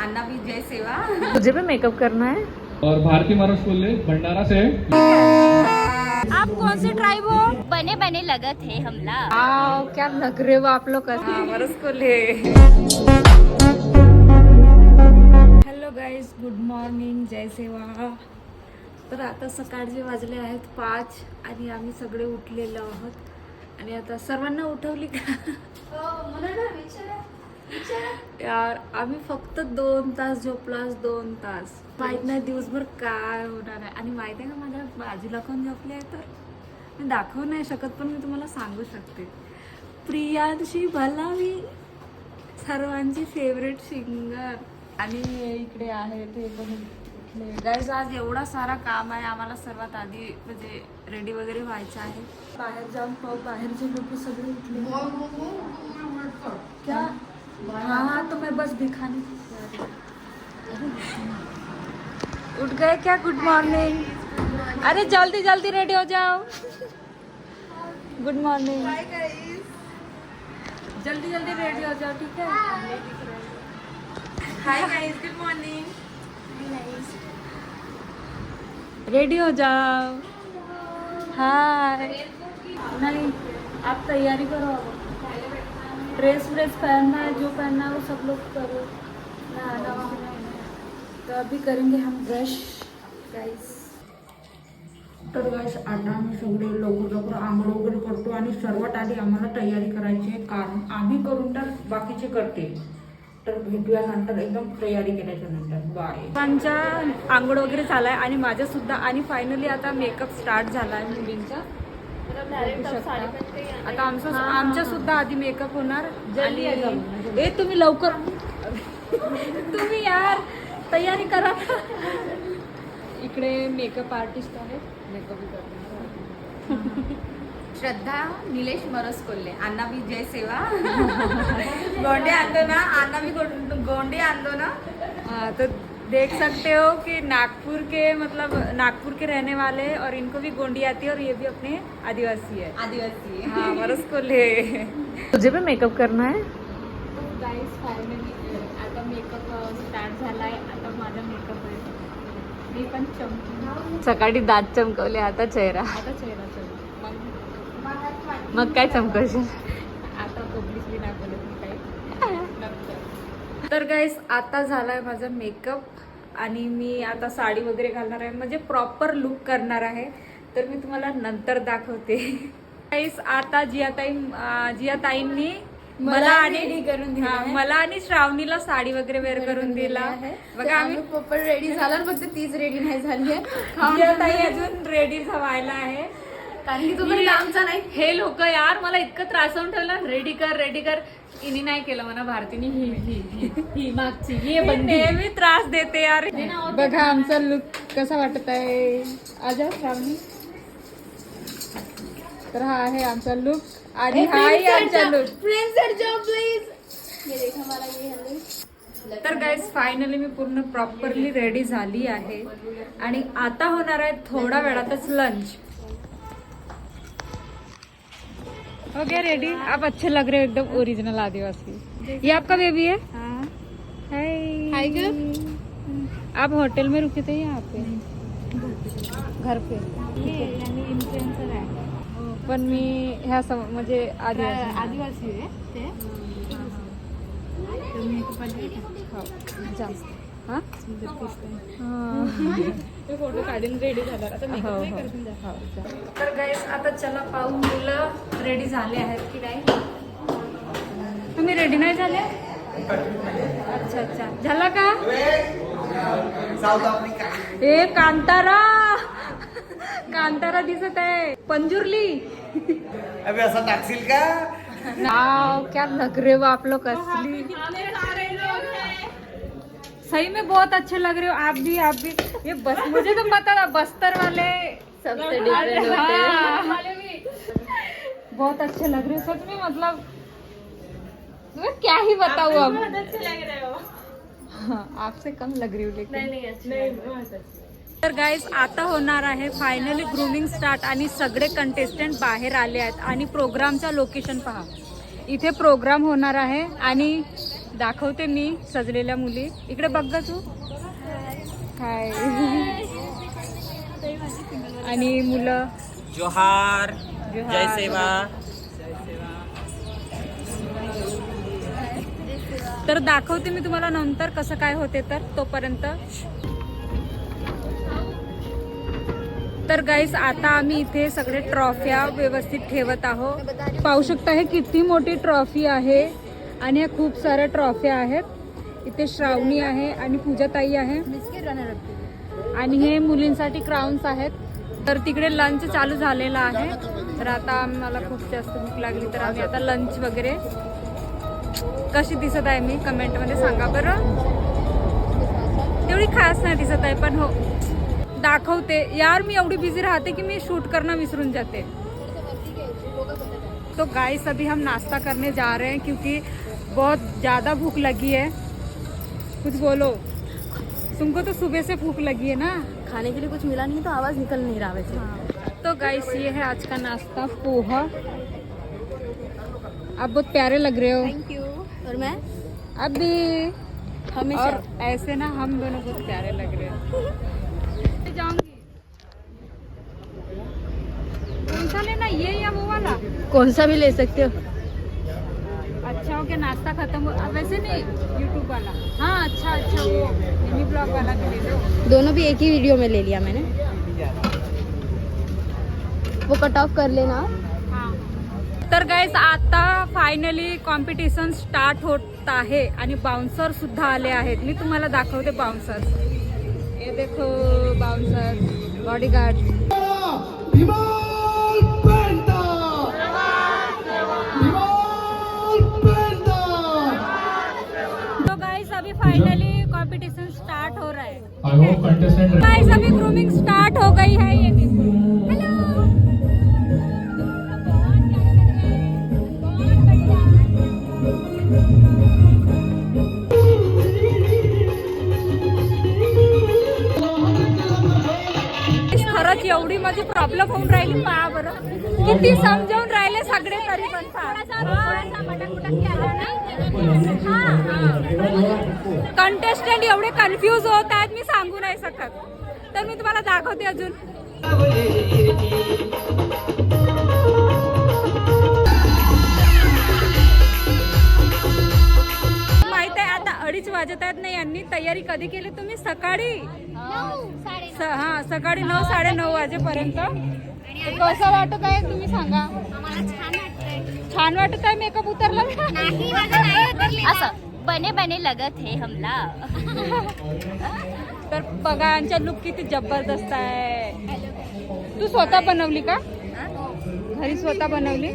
अन्ना भी जय सेवा। मुझे भी मेकअप करना है। और भारती मारस बोले भंडारा से। आप कौन से ट्राइब हो? बने बने लगा थे हमला। आओ, क्या लग रहे हो आप लोग। Maras Kolhe. Hello guys, good morning, जय सेवा. तर आता सकाळचे वाजले आहेत 5 आणि आम्ही सगळे उठलेलो आहोत. आणि आता सर्वांना उठवली का? यार आम्ही फक्त 2 तास झोपलास, 2 तास. माहित नाही दिवसभर काय होणार आहे. आणि माहित आहे का माझ्या बाजूला कोण झोपले आहे? तर मी दाखवू नाही शकत, पण मी तुम्हाला सांगू शकते. प्रियांशी भलावी, सर्वांची फेवरेट सिंगर. आणि इकडे आहे ते पण गाईज. आज एवढा सारा काम आहे आम्हाला. सर्वात आधी म्हणजे रेडी वगैरे व्हायचं आहे. बाहेर जाऊन पाहू, बाहेरचे लोक सगळे उठले. क्या? हाँ तो मैं बस दिखाने उठ गए क्या? Good morning. अरे जल्दी जल्दी रेडी हो जाओ. Good morning. जल्दी जल्दी रेडी हो जाओ, ठीक है? Hi guys, good morning. Ready हो जाओ. हाय. नहीं, आप तैयारी करो. ड्रेस पहनना है, जो पहनना है वो सब लोग करो. नहाना तो अभी करेंगे हम ब्रश गाइस. तर गाइस आता आम्ही सगळे लवकर आंघोळ वगैरे करतो. आणि सर्वात आधी आम्हाला तयारी करायची आहे, कारण आम्ही करून तर बाकीचे करते. तर भेटूया नंतर एकदम तयारी केल्याच्या नंतर. बाय. त्यांच्या आंघोळ वगैरे झालाय आणि माझ्या सुद्धा. आणि फायनली आता मेकअप स्टार्ट झालाय मुलींचा. आता आमच्या सुद्धा आधी मेकअप होणार. ए तुम्ही लवकर तुम्ही यार तयारी करा. इकडे मेकअप आर्टिस्ट आहे, मेकअप करणार. श्रद्धा निलेश मरस कोल्हे. अन्ना भी जय सेवा. गोंडे आंदो ना, अन्ना भी गोंडे आंदो ना. तो देख सकते हो कि नागपुर के रहने वाले हैं और इनको भी गोंडी आती है. और ये भी अपने आदिवासी है. आदिवासी. हाँ, मरस कोल्हे. मुझे भी मेकअप करना है. गाइस फायनली आता मेकअप स्टार्ट झालाय. आता माझा मेकअप आहे. मी पण चमकी. सकाळी दात चमकवले, आता चेहरा. आता चेहरा मग काय चमकवशील? आता पब्लिकली नाही बोलत मी काही नंतर. तर गाईस आता झालाय माझा मेकअप. आणि मी आता साडी वगैरे घालणार आहे, म्हणजे प्रॉपर लुक करणार आहे. तर मी तुम्हाला नंतर दाखवते. गाईस आता जियाताईंनी मला आणि श्रावणीला साडी वगैरे वेअर करून दिला. बघा आम्ही प्रॉपर रेडी झाला, फक्त तीच रेडी नाही झाली आहे. जियाताई अजून रेडी व्हायला आहे. कारण की तुम्हाला आमचा नाही. हे लोक यार मला इतकं त्रासवून ठेवलं. रेडी कर. इनी नाही केलं म्हणा. भारतीने ही मागची ये नेहमी त्रास देते यार. बघा आमचा लुक कसा वाटत आहे. आजा श्रावणी. तर हा आहे आमचा लुक. आणि हा आहे आमचा लुक. तर गाईज फायनली मी पूर्ण प्रॉपरली रेडी झाली आहे. आणि आता होणार आहे थोड्या वेळातच लंच. हो गया रेडी. आप अच्छे लग रहे हो, एकदम ओरिजिनल आदिवासी. ये आपका बेबी है? हाय. आप होटल में रुके थे यहाँ पे? घर पे. इन्फ्लुएन्सर आहे पण मी ह्या म्हणजे आदिवासी आहे ते. जास्त फोटो काढून रेडी झाला. तर गाईस आता चला पाहू मुलं रेडी झाले आहेत की नाही. तुम्ही रेडी नाही झाले? अच्छा झाला का? ए कांतारा दिसत आहे. पंजुर्ली. अबे असं टाकशील का? क्या लग रहे हो आप लोग. असली सही में बहुत अच्छे लग रहे हो. आप भी. ये बस मुझे तो पता था बस्तर वाले सबसे डिफरेंट होते हैं. बहुत अच्छे लग रहे हो सच में. मतलब मैं क्या ही बताऊँ अब. अच्छे लग रहे हो. हाँ, आपसे कम लग रही हूँ लेकिन नहीं. तर गाईज आता होणार आहे फायनली ग्रूमिंग स्टार्ट. आणि सगळे कंटेस्टंट बाहेर आले आहेत. आणि प्रोग्रामचा लोकेशन पहा. इथे प्रोग्राम होणार आहे. आणि दाखवते मी सजलेल्या मुली. इकडे बघ ग तू. हाय. आणि मुलं. जोहार जय सेवा. तर दाखवते मी तुम्हाला नंतर कसं काय होते. तर तोपर्यंत तर गाईस आता आम्ही इथे सगळे ट्रॉफ्या व्यवस्थित ठेवत आहोत. पाहू शकता हे किती मोठी ट्रॉफी आहे आणि ह्या खूप साऱ्या ट्रॉफ्या आहेत. इथे श्रावणी आहे आणि पूजाताई आहे आणि हे मुलींसाठी क्राउन्स आहेत. तर तिकडे लंच चालू झालेला आहे. तर आता आम्हाला खूप जास्त भूक लागली तर आम्ही आता लंच वगैरे. कशी दिसत आहे मी कमेंटमध्ये सांगा बरं. तेवढी खास नाही दिसत आहे पण हो दाखवते यार. मी एवढी बिझी राहते की मी शूट करणं विसरून जाते. तो गाइस अभी हम नाश्ता करने जा रहे हैं क्योंकि बहुत ज़्यादा भूख लगी है. कुछ बोलो. तुमको तो सुबह से भूख लगी है ना. खाने के लिए कुछ मिला नहीं तो आवाज़ निकल नहीं रहा वैसे. तो गाइस ये है आज का नाश्ता पोहा. आप बहुत प्यारे लग रहे हो. Thank you. और मैं अभी हमेशा और ऐसे ना हम दोनों बहुत प्यारे लग रहे हो. जाऊंगी. कौन सा लेना ये या वो वाला. कौन सा भी ले सकते हो. अच्छा हो गया नाश्ता खत्म हो. वैसे नहीं यूट्यूब वाला. हाँ अच्छा वो मिनी ब्लॉग वाला भी ले लो. दोनों भी एक ही वीडियो में ले लिया मैंने. वो कट ऑफ कर लेना. हां. तर गाइस आता फायनली कॉम्पिटिशन स्टार्ट होत आहे आणि बाउन्सर सुद्धा आले आहेत. मी तुम्हाला दाखवते बाउन्सर. ये देखो बाउन्सर बॉडीगार्ड. तो गाइस अभी फाइनली कंपटीशन स्टार्ट हो रहा है. आई होप कंटेस्टेंट गाइस अभी ग्रूमिंग स्टार्ट हो गई है. ये देखो. हेलो. खरंच एवढी माझी प्रॉब्लेम होऊन राहिली. पहा बरं किती समजावून राहिले सगळे तरी पण कंटेस्टंट एवढे कन्फ्यूज होत आहेत मी सांगू नाही शकत. तर मी तुम्हाला दाखवते अजून. माहित आहे आता 2:30 वाजत आहेत. नाही यांनी तयारी कधी केली तुम्ही. सकाळी सकाळी 9 9:30 वाजेपर्यंत. कसं वाटत आहे तुम्ही सांगा. छान वाटत आहे. मेकअप उतरला असं बने बने लगत है हमला. तर बघा यांचा लुक किती जबरदस्त आहे. तू स्वतः बनवली का. घरी स्वतः बनवली.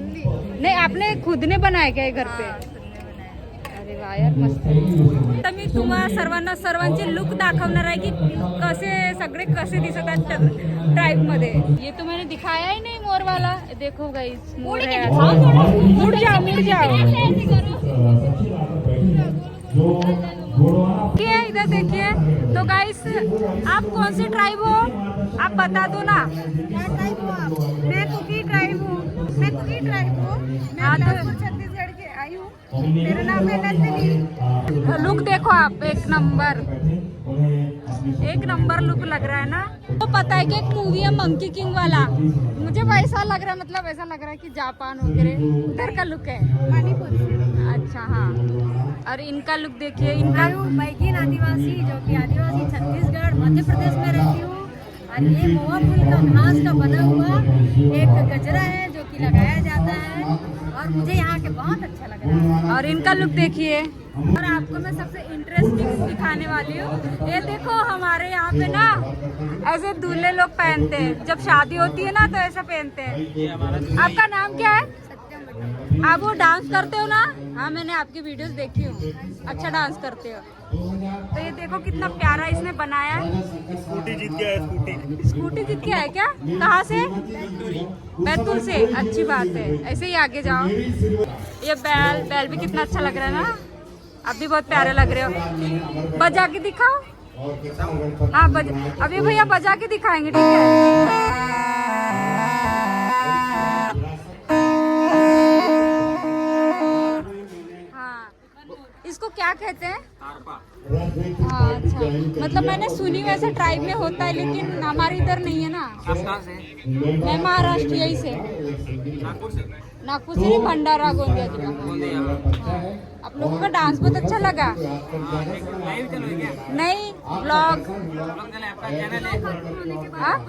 नाही आपने खुद ने बनाया क्या घर पे. अरे वा यार मस्त. तर मी तुम्हाला सर्वांचे लुक दाखवणार आहे की कसे सगळे कसे दिसत आहेत ट्राइब मध्ये. ये तो मैंने दिखाया ही नहीं मोर वाला. देखो गाइस मोर है. मुड़ जाओ. देखिए इधर देखिए. तो गाइस आप कौन से ट्राइब हो आप बता दो ना. मैं कुकी ट्राइब हूँ. मैं छत्तीसगढ़ के आई हूँ. मेरा नाम है नंदिनी. लुक देखो आप. एक नंबर लुक लग रहा है ना. तो पता है कि एक मूवी है मंकी किंग वाला. मुझे वैसा लग रहा है. मतलब ऐसा लग रहा है कि जापान वगैरह उधर का लुक है. मणिपुर. अच्छा हाँ. और इनका लुक देखिए. इनका मैगिन आदिवासी जो कि आदिवासी छत्तीसगढ़ मध्य प्रदेश में रहती हूँ. और ये मोआ फूल का घास का बना हुआ एक गजरा है जो कि लगाया जाता है और मुझे यहाँ के बहुत अच्छा लग रहा है. और इनका लुक देखिए. और आपको मैं सबसे इंटरेस्टिंग दिखाने वाली हूँ. ये देखो हमारे यहाँ पे ना ऐसे दूल्हे लोग पहनते हैं. जब शादी होती है ना तो ऐसा पहनते हैं. आपका नाम क्या है. आप वो डांस करते हो ना. हाँ मैंने आपकी वीडियोस देखी हूँ. अच्छा डांस करते हो. तो ये देखो कितना प्यारा इसने बनाया है. स्कूटी जीत गया है क्या. कहाँ से. बैतूल से. अच्छी बात है. ऐसे ही आगे जाओ. ये बैल भी कितना अच्छा लग रहा है ना. आप भी बहुत प्यारे लग रहे हो. बजा के दिखाओ. हाँ अभी भैया बजा के दिखाएंगे. ठीक है. इसको क्या कहते हैं? हाँ, अच्छा, मतलब मैंने सुनी वैसे ट्राइब में होता है, लेकिन हमारे इधर नहीं है ना। मैं महाराष्ट्र यही से, नागपुर से नहीं, भंडारा गोंदिया जिला। आप लोगों का डांस बहुत अच्छा लगा। नहीं, ब्लॉग।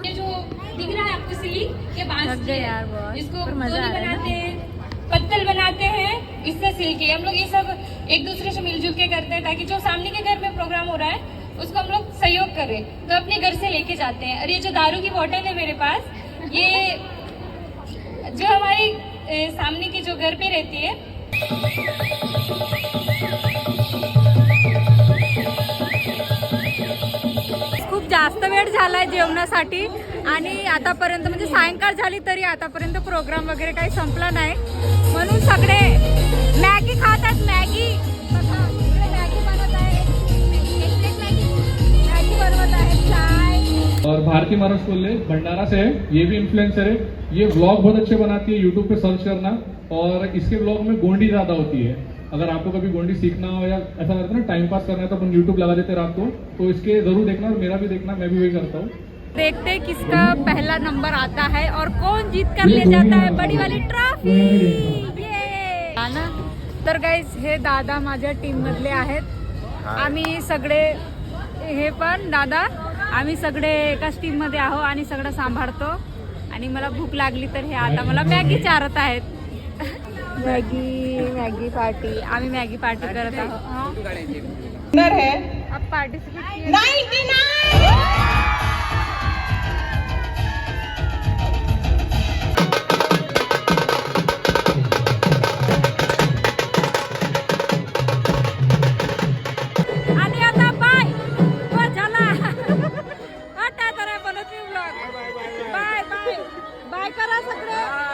ये जो दिख रहा है आपको सिल्क, ये बांस की यार है। बहुत इसको पर मजा डोरी आ रहा बनाते है। हैं, पत्तल बनाते हैं, इससे सिल्क है। हम लोग ये सब एक दूसरे से मिलजुल के करते हैं ताकि जो सामने के घर में प्रोग्राम हो रहा है उसको हम लोग सहयोग करें, तो अपने घर से लेके जाते हैं। और ये जो दारू की बोतल है मेरे पास, ये जो हमारी सामने की जो घर पे रहती है, खूप जास्त वेळ झालाय जेवणासाठी आणि आतापर्यंत म्हणजे सायंकाळ झाली तरी आतापर्यंत प्रोग्राम वगैरे काही संपला नाही, म्हणून सगळे मॅगी खातात। मॅगी बघा, इकडे मॅगी बनवत आहे, एक प्लेट मॅगी बनवत आहे, चाय। और भारती महाराज कोल्हे भंडारा से है, ये भी इन्फ्लुएंसर है। ये व्लॉग बहुत अच्छे बनाती है, यूट्यूब पे सर्च करना। और इसके व्लॉग में गोंडी ज्यादा होती है। अगर आपको कभी गोंडी सीखना हो या ऐसा लगता है ना टाइम पास करना है तो अपन यूट्यूब लगा देते रात को, तो इसके जरूर देखना और मेरा भी देखना, मैं भी वही करता हूँ। देखते हैं किसका पहला नंबर आता है और कौन जीत कर ले जाता है बड़ी वाली ट्रॉफी। ये ना, तर गाईज हे दादा माझ्या टीम मधले आहेत। आम्ही सगळे, हे पण दादा, आम्ही सगळे एकाच टीम मध्ये आहो आणि सगळं सांभाळतो। आणि मला भूक लागली तर हे आता मला मॅगी चारत आहेत। मॅगी पार्टी, आम्ही मॅगी पार्टी करत आहोत। अब पार्टिसिपेट किया। आणि आता बाय, बस झाला। आता तर बनवते ब्लॉग। बाय बाय बाय करा सगळे।